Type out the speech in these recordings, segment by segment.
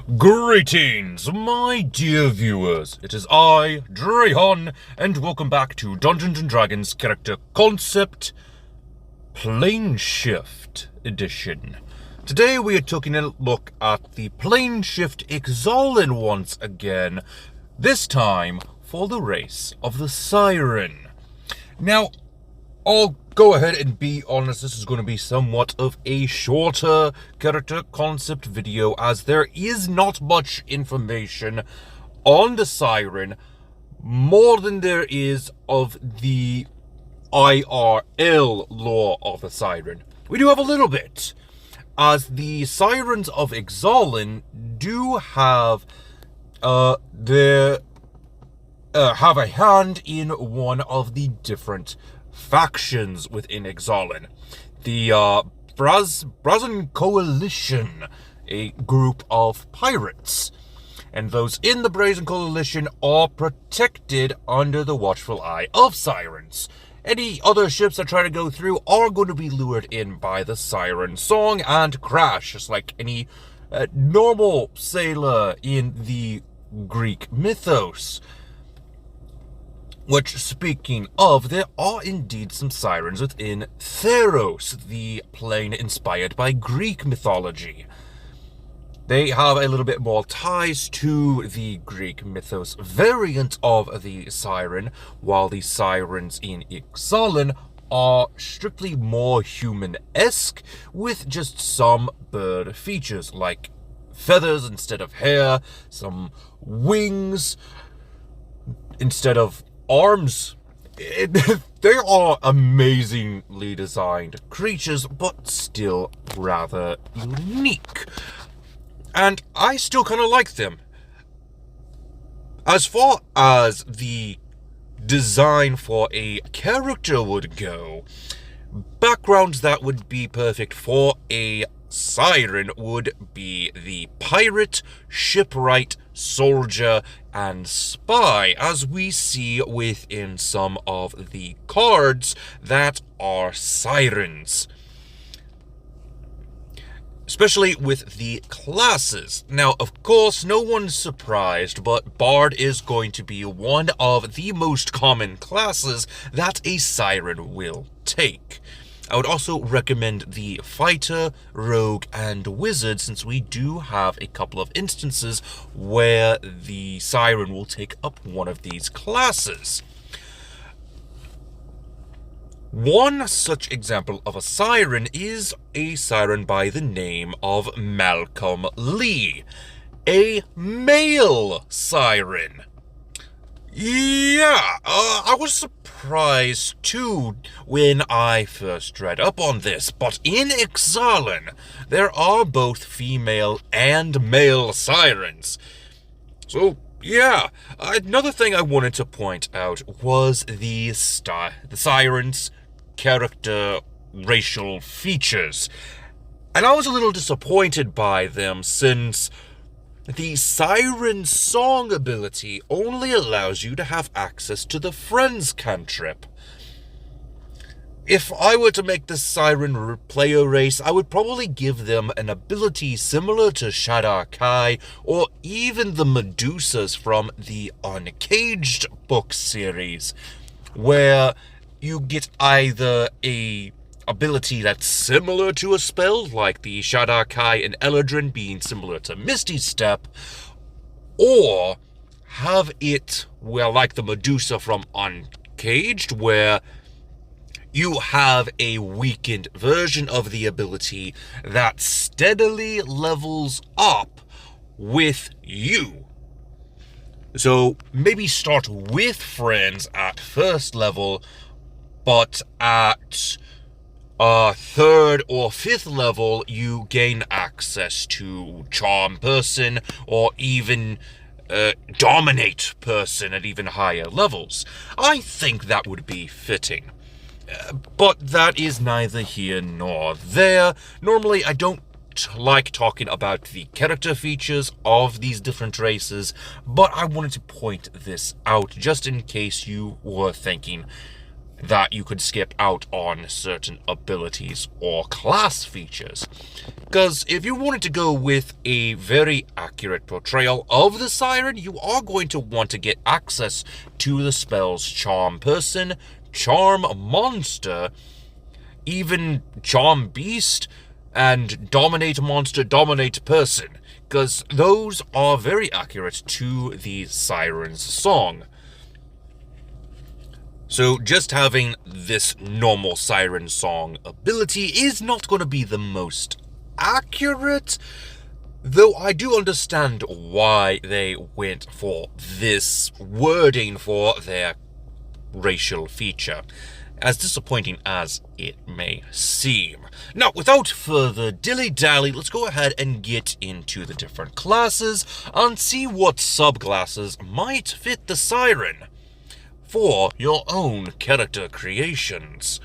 Greetings, my dear viewers. It is I, Drayhon, and welcome back to Dungeons & Dragons Character Concept Plane Shift Edition. Today we are taking a look at the Plane Shift Ixalan once again, this time for the race of the Siren. Now, I'll go ahead and be honest, this is going to be somewhat of a shorter character concept video, as there is not much information on the Siren, more than there is of the IRL lore of the Siren. We do have a little bit, as the Sirens of Ixalan do have have a hand in one of the different factions within Ixalan. The Brazen Coalition, a group of pirates. And those in the Brazen Coalition are protected under the watchful eye of Sirens. Any other ships that try to go through are going to be lured in by the Siren song and crash, just like any normal sailor in the Greek mythos. Which, speaking of, there are indeed some sirens within Theros, the plane inspired by Greek mythology. They have a little bit more ties to the Greek mythos variant of the siren, while the sirens in Ixalan are strictly more human-esque, with just some bird features, like feathers instead of hair, some wings instead of arms. They are amazingly designed creatures, but still rather unique. And I still kind of like them. As far as the design for a character would go, backgrounds that would be perfect for a siren would be the pirate, shipwright, soldier, and spy, as we see within some of the cards that are sirens. Especially with the classes. Now, of course, no one's surprised, but Bard is going to be one of the most common classes that a siren will take. I would also recommend the Fighter, Rogue, and Wizard, since we do have a couple of instances where the Siren will take up one of these classes. One such example of a Siren is a Siren by the name of Malcolm Lee, a male Siren. Yeah, I was surprised too when I first read up on this, but in Ixalan, there are both female and male sirens. So, yeah, another thing I wanted to point out was the sirens' character racial features. And I was a little disappointed by them, since the Siren Song ability only allows you to have access to the Friends cantrip. If I were to make the Siren player race, I would probably give them an ability similar to Shadar Kai, or even the Medusas from the Uncaged book series, where you get either a ability that's similar to a spell, like the Shadar Kai and Eladrin being similar to Misty Step, or have it, well, like the Medusa from Uncaged, where you have a weakened version of the ability that steadily levels up with you. So maybe start with Friends at first level, but at third or fifth level, you gain access to Charm Person, or even Dominate Person at even higher levels. I think that would be fitting. But that is neither here nor there. Normally, I don't like talking about the character features of these different races, but I wanted to point this out just in case you were thinking, that you could skip out on certain abilities or class features. Because if you wanted to go with a very accurate portrayal of the Siren, you are going to want to get access to the spells Charm Person, Charm Monster, even Charm Beast, and Dominate Monster, Dominate Person, because those are very accurate to the Siren's song. So just having this normal Siren song ability is not going to be the most accurate, though I do understand why they went for this wording for their racial feature, as disappointing as it may seem. Now, without further dilly-dally, let's go ahead and get into the different classes and see what subclasses might fit the Siren for your own character creations.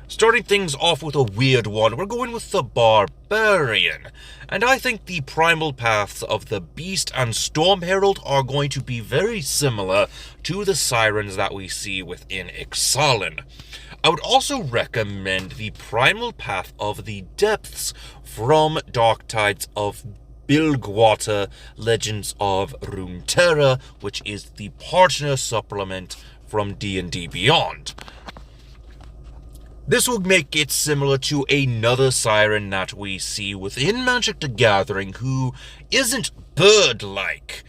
Starting things off with a weird one, we're going with the Barbarian. And I think the primal paths of the Beast and Storm Herald are going to be very similar to the Sirens that we see within Ixalan. I would also recommend the primal path of the Depths from Dark Tides of Bilgewater Legends of Runeterra, which is the partner supplement from D&D Beyond. This will make it similar to another Siren that we see within Magic the Gathering, who isn't bird-like,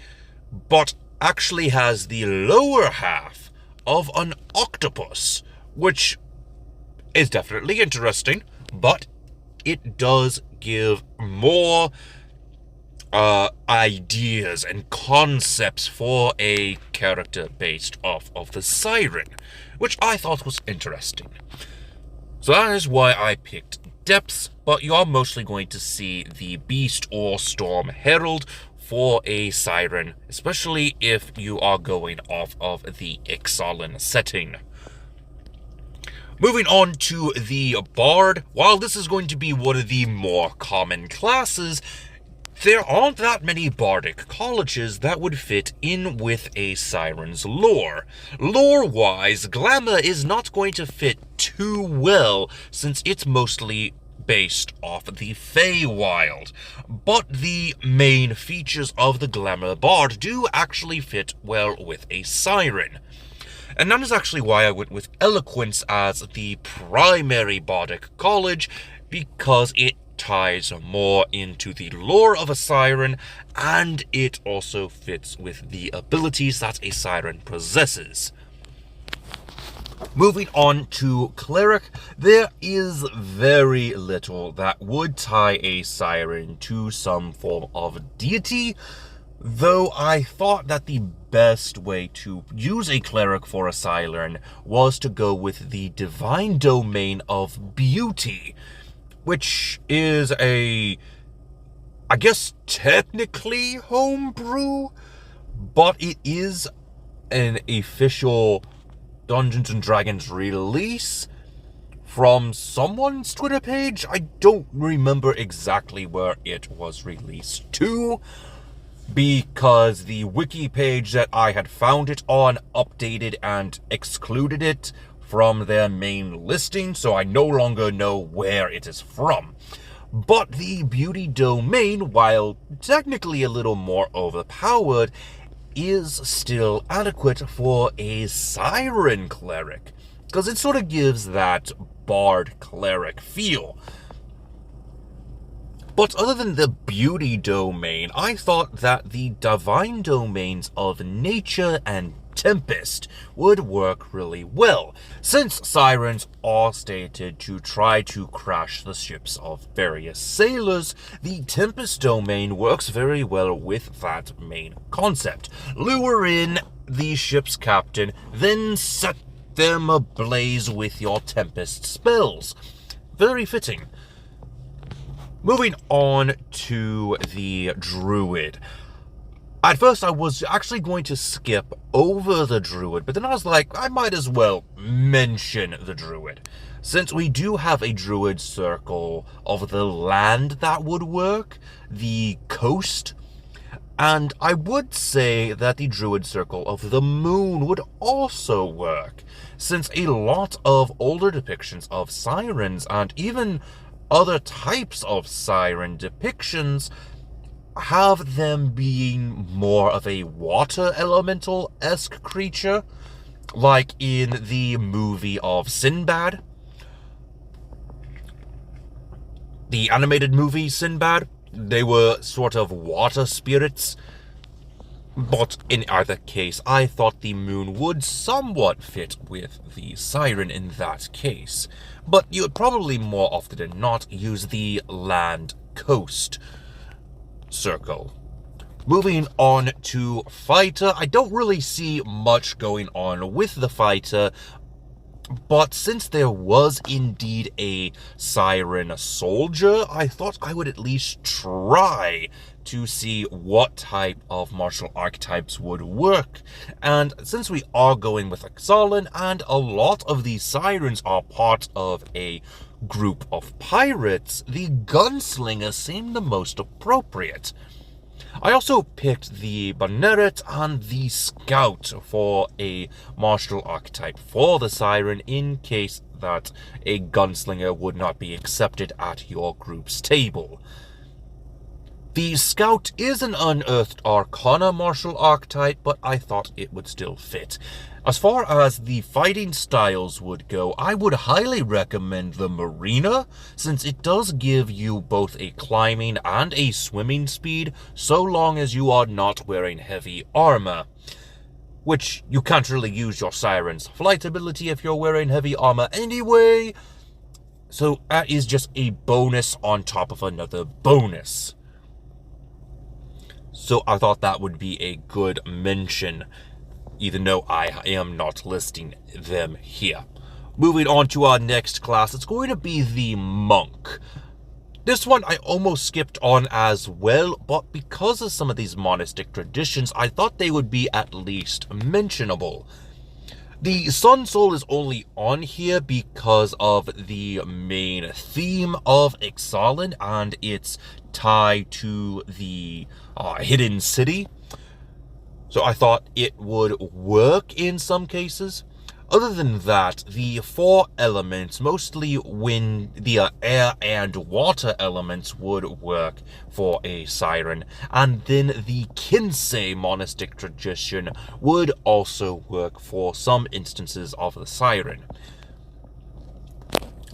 but actually has the lower half of an octopus, which is definitely interesting, but it does give more ideas and concepts for a character based off of the Siren, which I thought was interesting. So that is why I picked Depths, but you are mostly going to see the Beast or Storm Herald for a Siren, especially if you are going off of the Ixalan setting. Moving on to the Bard, while this is going to be one of the more common classes, there aren't that many bardic colleges that would fit in with a Siren's lore. Lore-wise, Glamour is not going to fit too well since it's mostly based off the Feywild, but the main features of the Glamour Bard do actually fit well with a Siren. And that is actually why I went with Eloquence as the primary bardic college, because it ties more into the lore of a Siren, and it also fits with the abilities that a Siren possesses. Moving on to Cleric, there is very little that would tie a Siren to some form of deity, though I thought that the best way to use a Cleric for a Siren was to go with the Divine Domain of Beauty, which is I guess technically homebrew, but it is an official Dungeons & Dragons release from someone's Twitter page. I don't remember exactly where it was released to, because the wiki page that I had found it on updated and excluded it from their main listing, so I no longer know where it is from. But the Beauty Domain, while technically a little more overpowered, is still adequate for a Siren Cleric, because it sort of gives that Bard Cleric feel. But other than the Beauty Domain, I thought that the Divine Domains of Nature and Tempest would work really well, since Sirens are stated to try to crash the ships of various sailors. The Tempest domain works very well with that main concept. Lure in the ship's captain, then set them ablaze with your Tempest spells. Very fitting. Moving on to the Druid. At first, I was actually going to skip over the Druid, but then I was like, I might as well mention the Druid. Since we do have a Druid circle of the land that would work, the coast, And I would say that the Druid Circle of the Moon would also work, since a lot of older depictions of sirens and even other types of siren depictions have them being more of a water elemental-esque creature, like in the movie of Sinbad. The animated movie Sinbad, they were sort of water spirits. But in either case, I thought the moon would somewhat fit with the siren in that case. But you would probably more often than not use the land coast circle. Moving on to fighter, I don't really see much going on with the fighter, but since there was indeed a siren soldier, I thought I would at least try to see what type of martial archetypes would work. And since we are going with Ixalan, and a lot of these sirens are part of a group of pirates, the gunslinger seemed the most appropriate. I also picked the Banneret and the Scout for a martial archetype for the Siren in case that a gunslinger would not be accepted at your group's table. The Scout is an unearthed Arcana martial archetype, but I thought it would still fit. As far as the fighting styles would go, I would highly recommend the Marina, since it does give you both a climbing and a swimming speed, so long as you are not wearing heavy armor. Which, you can't really use your Siren's flight ability if you're wearing heavy armor anyway, so that is just a bonus on top of another bonus. So I thought that would be a good mention, even though I am not listing them here. Moving on to our next class, it's going to be the Monk. This one I almost skipped on as well, but because of some of these monastic traditions, I thought they would be at least mentionable. The Sun Soul is only on here because of the main theme of Ixalan and its tie to the hidden city. So I thought it would work in some cases. Other than that, the four elements, mostly wind, the air and water elements, would work for a siren. And then the Kinsei monastic tradition would also work for some instances of the siren.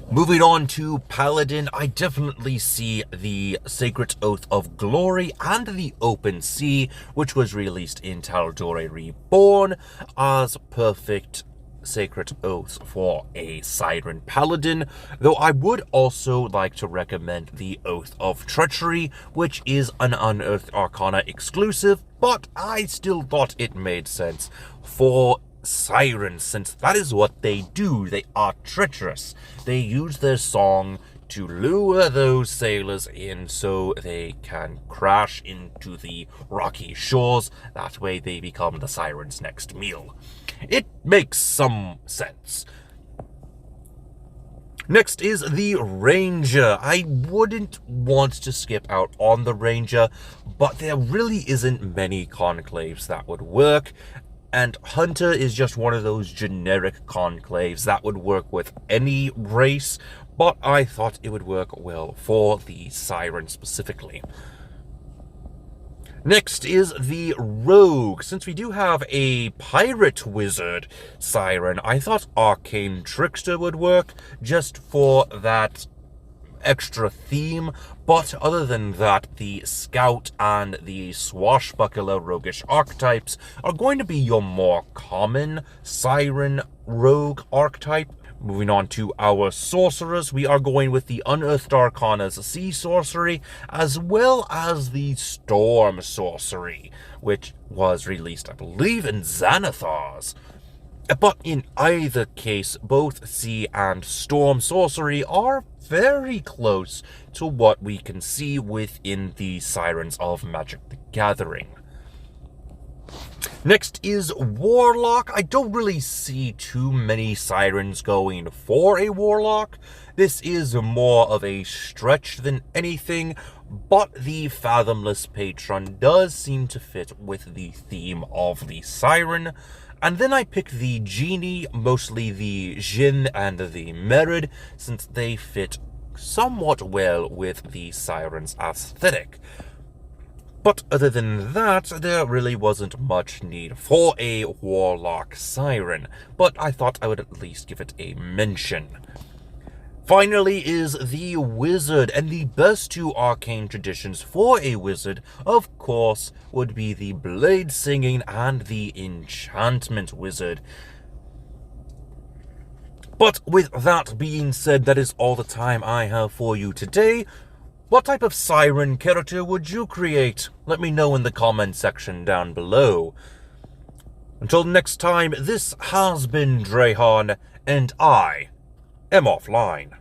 Moving on to Paladin, I definitely see the Sacred Oath of Glory and the Open Sea, which was released in Tal'Dorei Reborn, as perfect Sacred Oaths for a Siren Paladin, though I would also like to recommend the Oath of Treachery, which is an Unearthed Arcana exclusive, but I still thought it made sense for Sirens, since that is what they do. They are treacherous. They use their song to lure those sailors in so they can crash into the rocky shores. That way they become the Siren's next meal. It makes some sense. Next is the Ranger. I wouldn't want to skip out on the Ranger, but there really isn't many conclaves that would work. And Hunter is just one of those generic conclaves that would work with any race, but I thought it would work well for the Siren specifically. Next is the Rogue. Since we do have a Pirate Wizard Siren, I thought Arcane Trickster would work just for that extra theme, but other than that, the Scout and the Swashbuckler Roguish archetypes are going to be your more common Siren Rogue archetype. Moving on to our sorcerers, we are going with the Unearthed Arcana's Sea Sorcery, as well as the Storm Sorcery, which was released, I believe, in Xanathar's. But in either case, both Sea and Storm Sorcery are very close to what we can see within the Sirens of Magic the Gathering. Next is Warlock. I don't really see too many Sirens going for a Warlock. This is more of a stretch than anything, but the Fathomless Patron does seem to fit with the theme of the Siren. And then I picked the Genie, mostly the Jinn and the Merid, since they fit somewhat well with the Siren's aesthetic. But other than that, there really wasn't much need for a Warlock Siren, but I thought I would at least give it a mention. Finally is the Wizard, and the best two arcane traditions for a Wizard, of course, would be the Blade Singing and the Enchantment Wizard. But with that being said, that is all the time I have for you today. What type of Siren character would you create? Let me know in the comment section down below. Until next time, this has been Drehan, and I am offline.